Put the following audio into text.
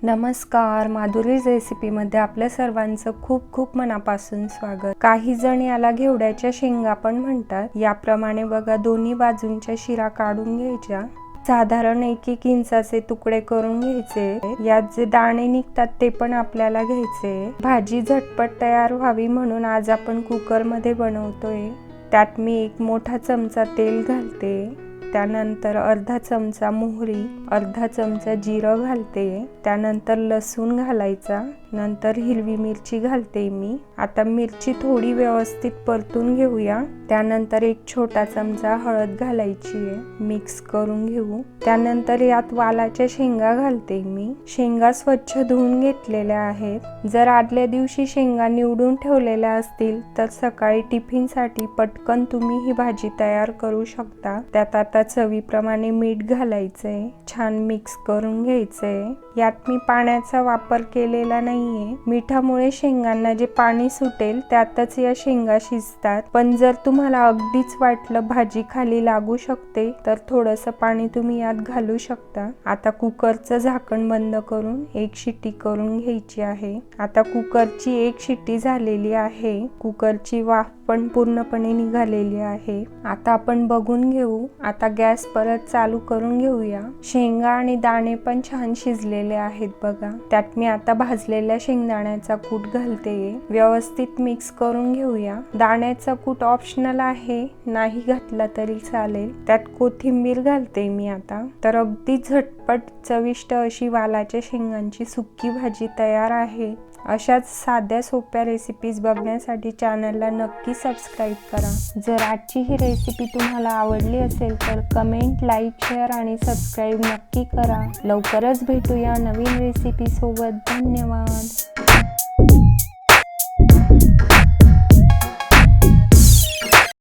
नमस्कार, माधुरी रेसिपीमध्ये आपल्या सर्वांचं खूप खूप मनापासून स्वागत। काही जण याला घेवड्याच्या शेंगा पण म्हणतात। याप्रमाणे बघा दोन्ही बाजूंच्या शिरा काढून घ्यायच्या। साधारण 1-1 इंचाचे तुकडे करून घ्यायचे। यात जे दाणे निघतात ते पण आपल्याला घ्यायचे। भाजी झटपट तयार व्हावी म्हणून आज आपण कुकर मध्ये बनवतोय। त्यात मी 1 मोठा चमचा तेल घालते। त्यानंतर अर्धा चमचा मोहरी, अर्धा चमचा जिरं घालते। त्यानंतर लसूण घालायचा, नंतर हिरवी मिरची घालते मी। आता मिरची थोडी व्यवस्थित परतून घेऊया। त्यानंतर 1 छोटा चमचा हळद घालायची आहे, मिक्स करून घेऊ। त्यानंतर यात वालाच्या शेंगा घालते मी। शेंगा स्वच्छ धुवून घेतलेल्या आहेत। जर आदल्या दिवशी शेंगा निवडून ठेवलेल्या असतील तर सकाळी टिफिनसाठी पटकन तुम्ही ही भाजी तयार करू शकता। त्यात आता चवीप्रमाणे मीठ घालायचंय, छान मिक्स करून घ्यायचंय। यात मी पाण्याचा वापर केलेला नाहीये। मिठामुळे शेंगांना जे पाणी सुटेल त्यातच या शेंगा शिजतात। पण जर तुम्हाला अगदीच वाटलं भाजी खाली लागू शकते तर थोडंसं पाणी तुम्ही यात घालू शकता। आता कुकरचं झाकण बंद करून 1 शिट्टी करून घ्यायची आहे। आता कुकरची 1 शिट्टी झालेली आहे। कुकरची वाफ पण पूर्णपणे निघालेली आहे। आता आपण बघून घेऊ। आता गॅस परत चालू करून घेऊया। शेंगा आणि दाणे पण छान शिजलेले आहेत बघा। त्यात मी आता भाजलेल्या शेंगदाण्याचा कूट घालते। व्यवस्थित मिक्स करून घेऊया। दाण्याचा कूट ऑप्शनल आहे, नाही घातला तरी चालेल। त्यात कोथिंबीर घालते मी आता। तर अगदी झटपट चविष्ट अशी वालाच्या शेंगांची सुक्की भाजी तयार आहे। अशाच साध्या सोप्या रेसिपीज बघण्यासाठी चॅनलला नक्की सबस्क्राईब करा। जर आजची ही रेसिपी तुम्हाला आवडली असेल तर कमेंट, लाईक, शेअर आणि सबस्क्राईब नक्की करा। लवकरच भेटूया नवीन रेसिपी सोबत। धन्यवाद।